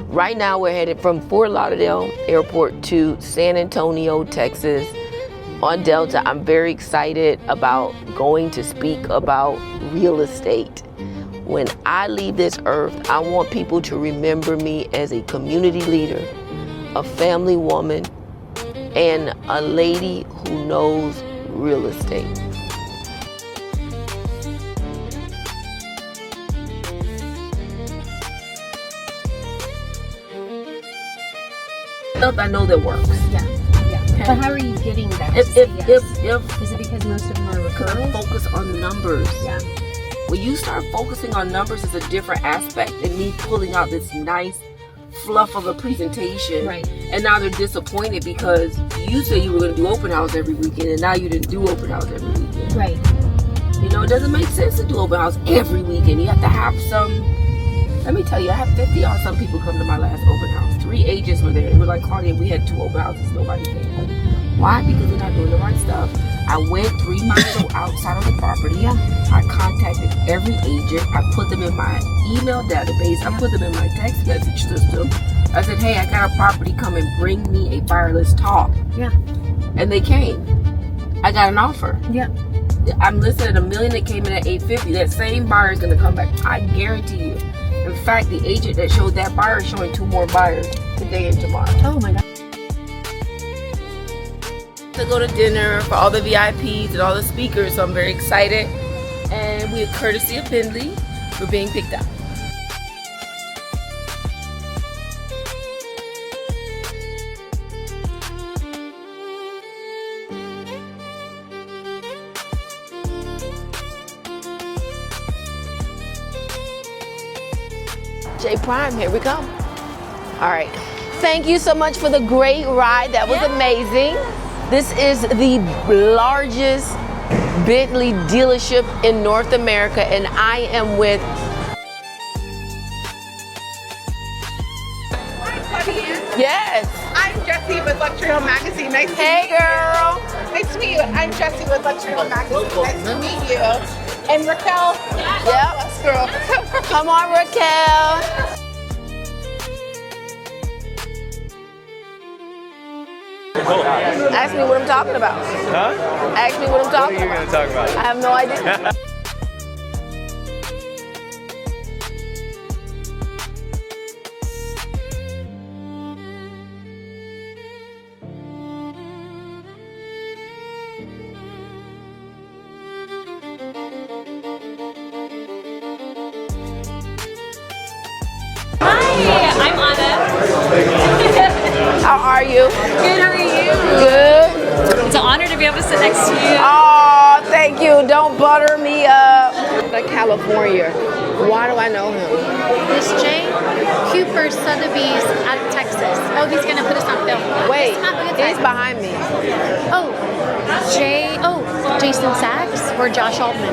Right now we're headed from Fort Lauderdale Airport to San Antonio, Texas on Delta. I'm very excited about going to speak about real estate. When I leave this earth, I want people to remember me as a community leader, a family woman, and a lady who knows real estate. Stuff I know that works. Yeah. Okay. But how are you getting that? If is it because most of them are referrals? Focus on numbers. Yeah. When you start focusing on numbers, it's a different aspect than me pulling out this nice fluff of a presentation. Right. And now they're disappointed because you said you were going to do open house every weekend, and now you didn't do open house every weekend. Right. You know, it doesn't make sense to do open house every weekend. You have to have some. Let me tell you, I had 50 or some people come to my last open house. 3 agents were there. They were like, Claudienne, we had 2 open houses. Nobody came. Why? Because they're not doing the right stuff. I went 3 miles outside of the property. I contacted every agent. I put them in my email database. I put them in my text message system. I said, hey, I got a property. Come and bring me a buyer. Let's talk. Yeah. And they came. I got an offer. Yeah. I'm listed at $1 million. That came in at $850. That same buyer is going to come back. I guarantee you. In fact, the agent that showed that buyer is showing 2 more buyers today and tomorrow. Oh my God. To go to dinner for all the VIPs and all the speakers, so I'm very excited. And we have courtesy of Bentley for being picked up. J Prime, here we come. All right. Thank you so much for the great ride. That was amazing. This is the largest Bentley dealership in North America, and I am with... Hi, Claudienne. Yes. I'm Jessie with Luxury Home Magazine. Nice to Hey, meet you. girl. Nice to meet you. I'm Jessie with Luxury Home Magazine. Nice to meet you. And Raquel. Yep. Yes, girl. Come on, Raquel. Ask me what I'm talking about. Huh? Ask me what I'm talking What are you about. going to talk about? I have no idea. Hi, I'm Anna. How are you? Good, how are you? Good. It's an honor to be able to sit next to you. Oh, thank you. Don't butter me up. California. Why do I know him? This Jay Cooper Sotheby's out of Texas. Oh, he's gonna put us on film. Wait, It's he's behind me. Oh, Jason Sachs or Josh Altman?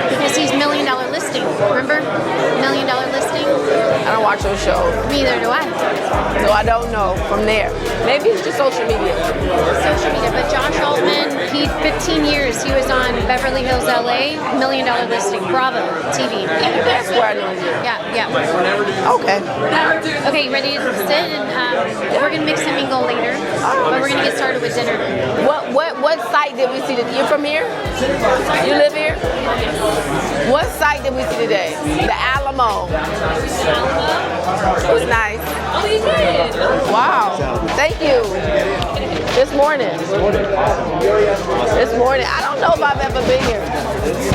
Because he's $1 Million Listing. Remember? $1 Million Listing? I don't watch those shows, Neither do I. so I don't know from there. Maybe it's just social media. Social media. But Josh Altman, 15 years he was on Beverly Hills, LA, $1 Million Listing. Bravo TV. That's where I know you. Yeah. Okay. Okay, you ready to sit? And we're gonna mix and mingle later, but we're gonna get started with dinner. What site did we see today? You're from here? You live here? What site did we see today? The Alamo. It was nice. Oh, you did? Wow. Thank you. This morning. This morning. I don't know if I've ever been here.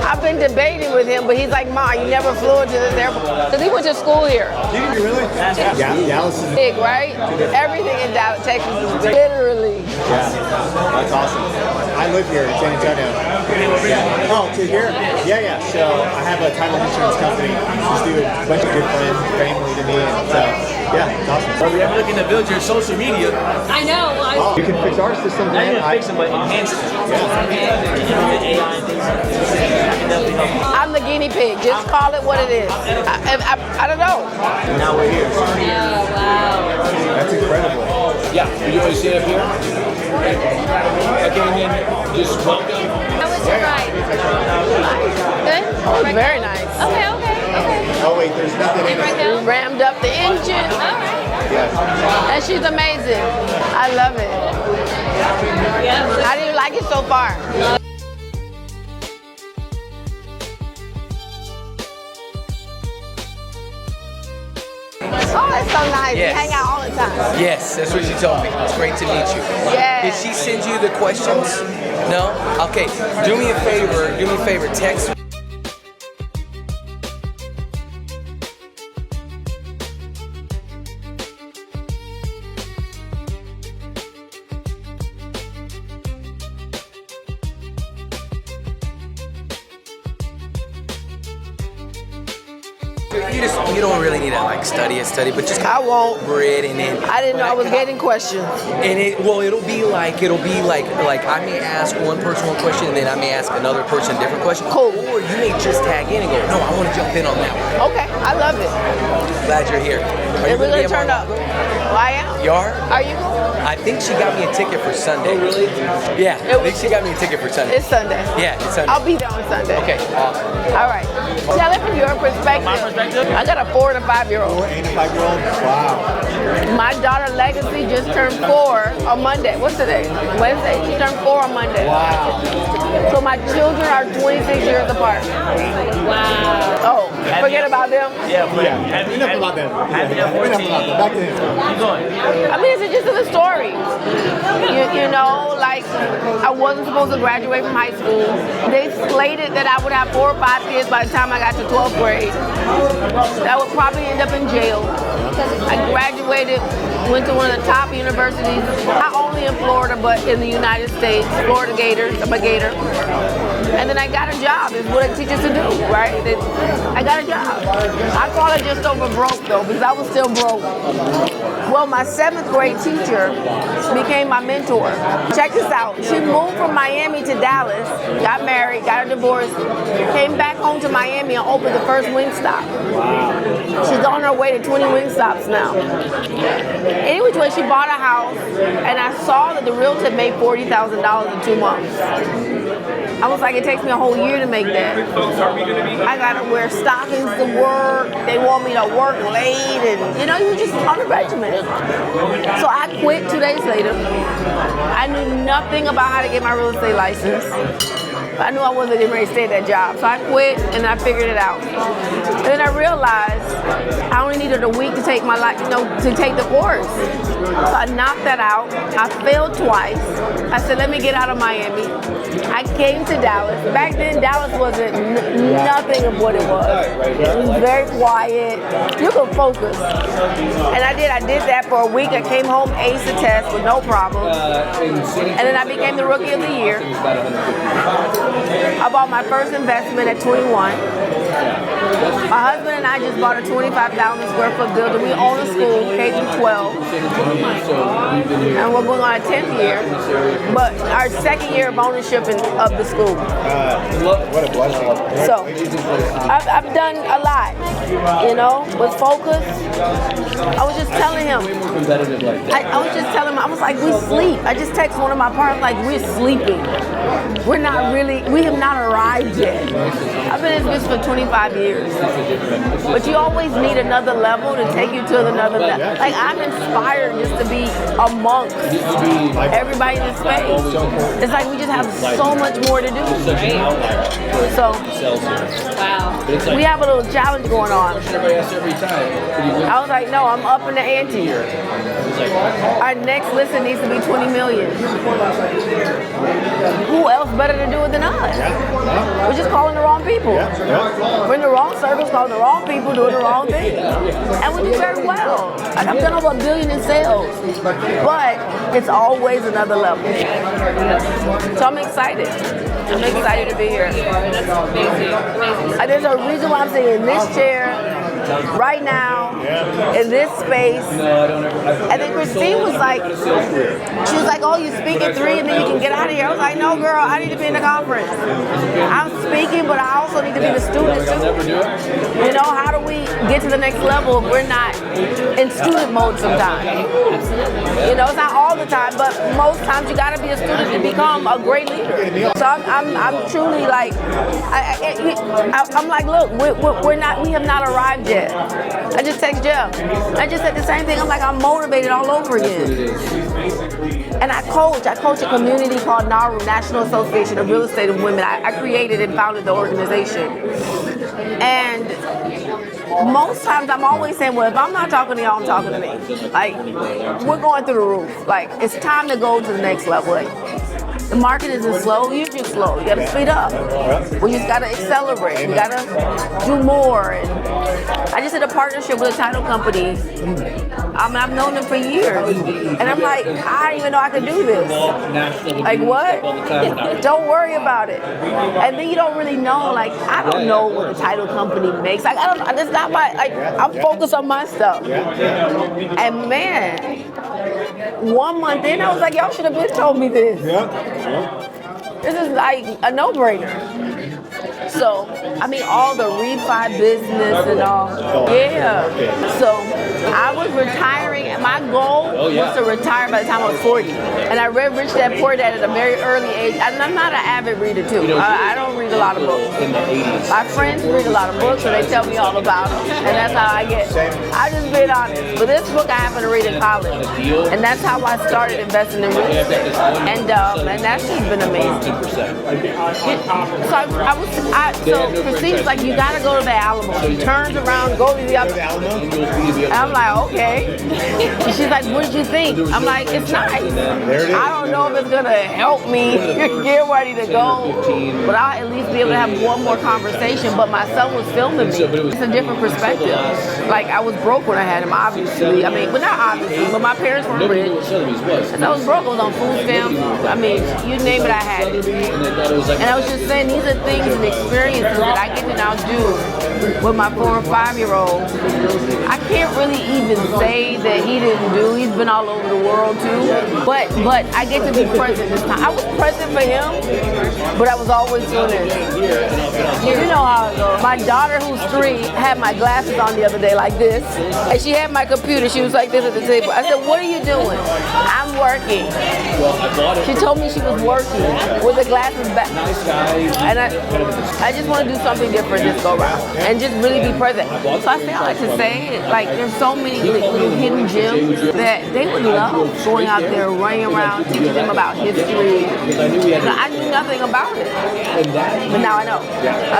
I've been debating with him, but he's like, Ma, you never flew into this airport. Because he went to school here. Did you really? Yeah, Dallas is. Big, right? Everything in Dallas, Texas is literally. Yeah, that's awesome. I live here in San Antonio. Oh, to here? Yeah. So I have a title insurance company. Just do a bunch of good friends, family to me, and so yeah, it's awesome. Are we ever looking to build your social media? I know. Oh, you can fix our system. Not even fix them, but enhance it. Can you use AI and things? I can definitely help you. I'm the guinea pig. Just call it what it is. I don't know. Now we're here. Oh, wow. That's incredible. Yeah, you want to sit up here? Okay, and then just welcome. How was your ride? Good? Oh, it's very nice. Okay. Oh wait, there's nothing in Right it. now? Rammed up the engine. Yes. And she's amazing. I love it. How do you like it so far? Oh, that's so nice. Yes. We hang out all the time. Yes, that's what she told me. It's great to meet you. Yes. Did she send you the questions? No? Okay. Do me a favor. Do me a favor. Text. You don't really need to like study, but just I won't. read and then. I didn't know I was getting questions. And it'll be like I may ask one person one question and then I may ask another person a different question. Cool. Or you may just tag in and go, no, I want to jump in on that one. Okay, I love it. Glad you're here. Are you And we're gonna gonna be at turn up. Mar-a-Lago? Well, I am. You are? Are you going? I think she got me a ticket for Sunday. Oh, really? Yeah, I think she got me a ticket for Sunday. It's Sunday. Yeah, it's Sunday. I'll be there on Sunday. Okay, awesome. All right. Tell it from your perspective. My perspective? I got a 4 and a 5-year-old. 4 and a 5-year-old. Wow. My daughter Legacy just turned 4 on Monday. What's today? Wednesday. She turned 4 on Monday. Wow. So my children are 26 years apart. Wow. Oh, forget about them. Yeah, but Enough about them. Happy Enough about them. Back to him. Keep going. I mean, it's just a story. You know, like I wasn't supposed to graduate from high school. They slated that I would have 4 or 5 kids by the time I got to 12th grade. I would probably end up in jail. I graduated, went to one of the top universities, not only in Florida, but in the United States, Florida Gators, I'm a Gator. And then I got a job, is what it teaches to do, right? I got a job. I call it just over broke though, because I was still broke. Well, my 7th grade teacher became my mentor. Check this out. She moved from Miami to Dallas, got married, got a divorce, came back home to Miami and opened the first Wingstop. She's on her way to 20 Wingstops now. Anyway, she bought a house, and I saw that the realtor made $40,000 in 2 months. I was like, it takes me a whole year to make that. I gotta wear stockings to work. They want me to work late, and you know, you're just on a regimen. So I quit 2 days later. I knew nothing about how to get my real estate license. I knew I wasn't even ready to stay at that job. So I quit and I figured it out. And then I realized I only needed a week to take my life, to take the course. So I knocked that out. I failed twice. I said, let me get out of Miami. I came to Dallas. Back then, Dallas wasn't nothing of what it was. It was very quiet. You could focus. And I did that for a week. I came home, aced the test with no problem. And then I became the Rookie of the Year. I bought my first investment at 21. My husband and I just bought a 25,000 square foot building. We own a school, K through 12. And we're going on our 10th year. But our 2nd year of ownership of the school. What a blessing. So, I've done a lot, with focus. I was just telling him, I was like, we sleep. I just text one of my partners, like, we're sleeping. We have not arrived yet. I've been in this business for 25 years. But you always need another level to take you to another level. Like, I'm inspired just to be amongst everybody in this space. It's like we just have so much more to do. So, Wow. we have a little challenge going on. I was like, no, I'm up in the ante. Our next listing needs to be 20 million. Who else better to do it than us? We're just calling the wrong people. We're in the wrong circles, calling the wrong people, doing the wrong thing. And we do very well. Like, I've done over $1 billion in sales. But it's always another level. So I'm excited. I'm excited to be here. There's a reason why I'm sitting in this chair right now, in this space. And then Christine was like, oh, you speak at 3 and then you can get out of here. I was like, no, girl, I need to be in the conference. I'm speaking, but I also need to be the student too. How do we get to the next level if we're not in student mode sometimes. You know, it's not all the time, but most times you gotta be a student to become a great leader. So I'm truly like, I'm like, look, we have not arrived yet. I just text Jeff. I just said the same thing. I'm like, I'm motivated all over again. And I coach a community called NARU, National Association of Real Estate of Women. I created and founded the organization. And most times I'm always saying, well, if I'm not talking to y'all, I'm talking to me. Like, we're going through the roof. Like, it's time to go to the next level. Like, the market isn't slow, you're just slow. You gotta speed up. We just gotta accelerate. We gotta do more. And I just did a partnership with a title company. I've known them for years. And I'm like, I didn't even know I could do this. Like, what? Don't worry about it. And then you don't really know, like, I don't know what a title company makes. Like, I don't know. That's not my, like, I'm focused on my stuff. And man, 1 month in, I was like, y'all should have been told me this. This is like a no-brainer. So, I mean, all the refi business and all. Yeah. So, I was retiring, and my goal was to retire by the time I was 40. And I read Rich Dad Poor Dad at a very early age. And I'm not an avid reader, too. I don't read a lot of books. My friends read a lot of books, and they tell me all about them. And that's how I get. I just been honest. But this book I happened to read in college. And that's how I started investing in real estate. And that's just been amazing. So Christine's like, you gotta go to the Alamo. She turns around, go to the other. And I'm like, okay. She's like, what did you think? I'm like, it's nice. I don't know if it's gonna help me get ready to go, but I'll at least be able to have one more conversation. But my son was filming me. It's a different perspective. Like, I was broke when I had him, obviously. I mean, but not obviously, but my parents were rich. And I was broke. I was on food stamps. I mean, you name it, I had it. And I was just saying, these are things and experiences that I get to now do with my 4 and 5-year-old. I can't really even say that he didn't do. He's been all over the world too. But I get to be present this time. I was present for him, but I was always doing this. You know how it goes. My daughter, who's 3, had my glasses on the other day like this, and she had my computer. She was like this at the table. I said, "What are you doing?" "I'm working." She told me she was working with the glasses back. And I just want to do something different this go around and just really be present. So I feel like to say, like, there's so many little hidden gems that they would love going out there, running around, teaching them about history. I knew nothing about it, but now I know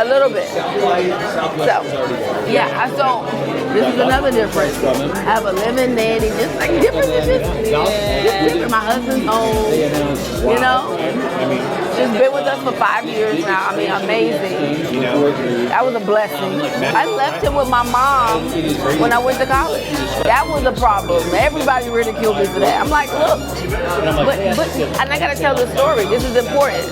a little bit. So yeah, so this is another difference. I have a lemonade, just like different. Just different. My husband's home, you know. She's been with us for 5 years now. I mean, amazing. That was a blessing. I left him with my mom when I went to college. That was a problem. Everybody ridiculed me for that. I'm like, look, but and I gotta tell the story. This is important.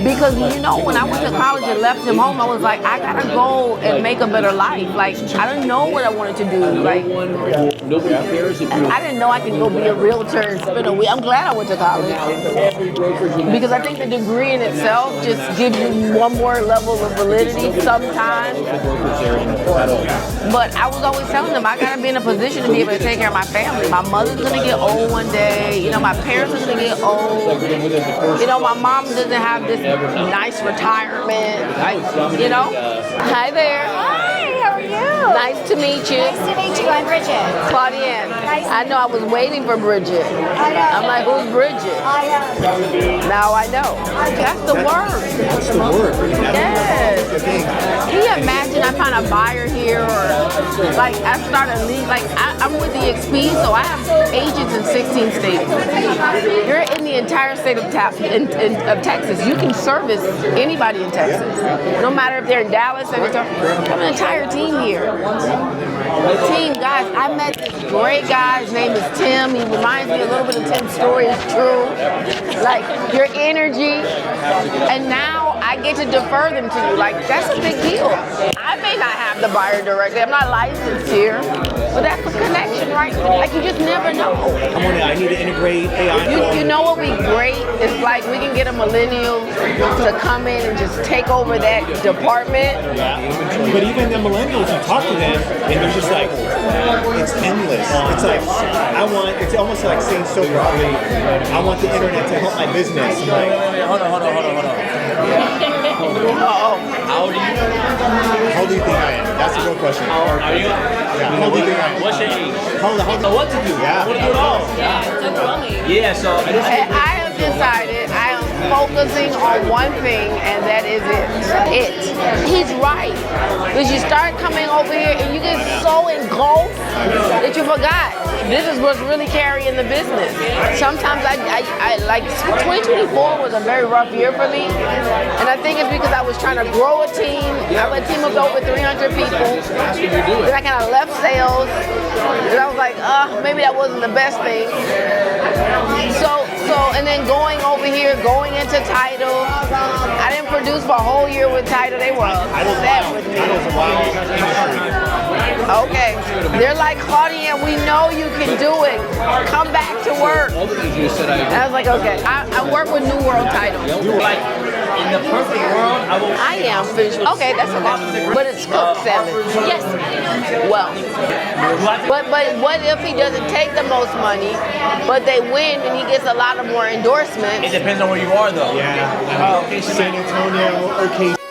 Because, you know, when I went to college and left him home, I was like, I gotta go and make a better life. Like, I didn't know what I wanted to do. Like, I didn't know I could go be a realtor and spend a week. I'm glad I went to college. Because I think the degree in itself just gives you one more level of validity sometimes. But I was always telling them, I gotta be in a position to be able to take care of my family. My mother's gonna get old one day. You know, my parents are gonna get old. You know, my mom doesn't have this nice retirement. Like, you know? Hi there. Hi, how are you? Nice to meet you. Nice to meet you. I'm Bridget. Claudienne. Nice. I know I was waiting for Bridget. I know. I'm like, who's Bridget? Now I know. That's the word. That's the word. Yes. Can you imagine I find a buyer here, or like I start a lead? Like I'm with the XP, so I have agents in 16 states. You're in the entire state of Texas. You can service anybody in Texas, no matter if they're in Dallas. I have an entire team here. Team, guys, I met this great guy. His name is Tim. He reminds me a little bit of Tim's story. It's true. Like your energy, and now I get to defer them to you. Like, that's a big deal. I may not have the buyer directly. I'm not licensed here, but that's a connection right Like you just never know. Come on, I need to integrate AI. You know what would be great? It's like we can get a millennial to come in and just take over that department. Yeah. But even the millennials, you talk to them, and they're just like, it's endless. It's like, it's almost like saying so broadly, I want the internet to help my business. I'm like, Hold on. Uh-oh. How old are you? how do you think I am? That's a real question. Are you? Yeah, how do you think I am? What's your age? Hold on. So what to do? Yeah. I want to do it all. Yeah, so I have decided I am focusing on one thing, and that is it. He's right. Because you start coming over here and you get so engulfed that you forgot. This is what's really carrying the business. Sometimes I like 2024 was a very rough year for me, and I think it's because I was trying to grow a team. I have a team of over 300 people. Then I kind of left sales, and I was like, maybe that wasn't the best thing. So, and then going over here, going into title, I didn't produce for a whole year with title. They were upset with me. Okay, they're like, Claudienne, we know you can do it. Come back to work. And I was like, okay. I work with New World Title. like in the perfect world, I am finished. Okay, that's enough. But it's cooked 7. Yes. Well, but what if he doesn't take the most money, but they win and he gets a lot of more endorsements? It depends on where you are, though. Yeah. San Antonio, OKC.